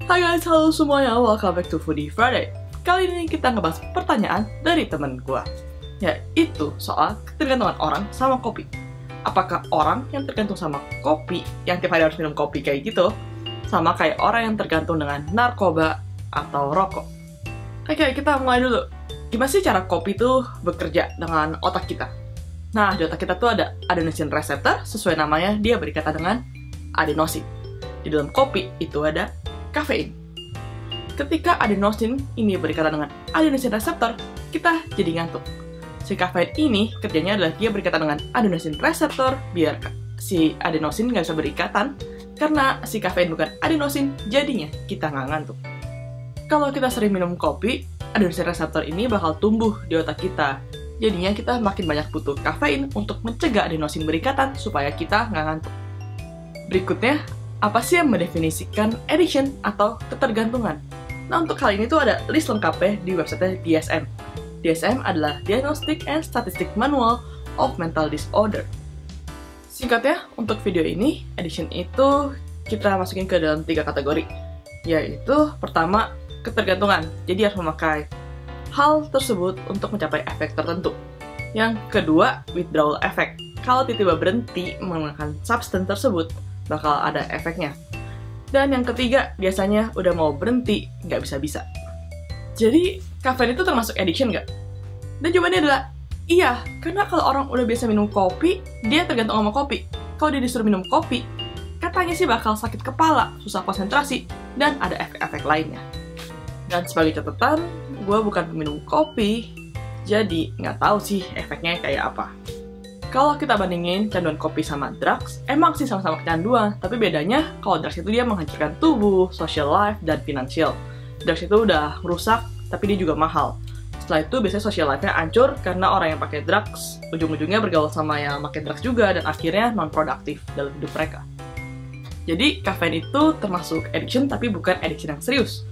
Hai guys, halo semuanya, welcome back to Foodie Friday. Kali ini kita ngebahas pertanyaan dari temen gue, yaitu soal ketergantungan orang sama kopi. Apakah orang yang tergantung sama kopi, yang tiap hari harus minum kopi kayak gitu, sama kayak orang yang tergantung dengan narkoba atau rokok? Oke, kita mulai dulu. Gimana sih cara kopi tuh bekerja dengan otak kita? Nah, di otak kita tuh ada adenosine receptor, sesuai namanya dia berkaitan dengan adenosin. Di dalam kopi itu ada kafein. Ketika adenosin ini berkaitan dengan adenosine receptor, kita jadi ngantuk. Si kafein ini kerjanya adalah dia berkaitan dengan adenosine receptor, biar si adenosin nggak bisa berikatan, karena si kafein bukan adenosin, jadinya kita nggak ngantuk. Kalau kita sering minum kopi, adenosine receptor ini bakal tumbuh di otak kita. Jadinya kita makin banyak butuh kafein untuk mencegah adenosin berikatan supaya kita nggak ngantuk. Berikutnya, apa sih yang mendefinisikan addiction atau ketergantungan? Nah, untuk hal ini tuh ada list lengkapnya di website DSM. DSM adalah Diagnostic and Statistic Manual of Mental Disorder. Singkatnya, untuk video ini, addiction itu kita masukin ke dalam 3 kategori. Yaitu, pertama, ketergantungan. Jadi harus memakai hal tersebut untuk mencapai efek tertentu. Yang kedua, withdrawal effect. Kalau tiba-tiba berhenti menggunakan substance tersebut, bakal ada efeknya. Dan yang ketiga, biasanya udah mau berhenti, nggak bisa-bisa. Jadi, kafein itu termasuk addiction nggak? Dan jawabannya adalah, iya, karena kalau orang udah biasa minum kopi, dia tergantung sama kopi. Kalau dia disuruh minum kopi, katanya sih bakal sakit kepala, susah konsentrasi, dan ada efek-efek lainnya. Dan sebagai catatan, gue bukan peminum kopi, jadi nggak tahu sih efeknya kayak apa. Kalau kita bandingin canduan kopi sama drugs, emang sih sama-sama kecanduan, tapi bedanya kalau drugs itu dia menghancurkan tubuh, social life, dan financial. Drugs itu udah rusak, tapi dia juga mahal. Setelah itu biasanya social life-nya hancur karena orang yang pakai drugs ujung-ujungnya bergaul sama yang pakai drugs juga dan akhirnya non-produktif dalam hidup mereka. Jadi kafein itu termasuk addiction tapi bukan addiction yang serius.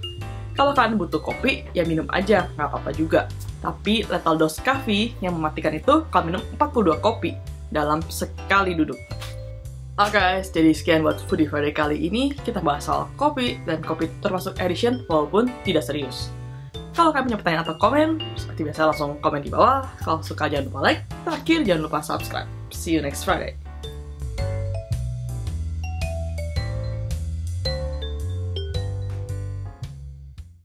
Kalau kalian butuh kopi, ya minum aja, nggak apa-apa juga. Tapi lethal dose kafein yang mematikan itu kalau minum 42 kopi dalam sekali duduk. Oke guys, jadi sekian buat Foodie Friday kali ini. Kita bahas soal kopi, dan kopi termasuk addiction walaupun tidak serius. Kalau kalian punya pertanyaan atau komen, seperti biasa langsung komen di bawah. Kalau suka jangan lupa like, terakhir jangan lupa subscribe. See you next Friday.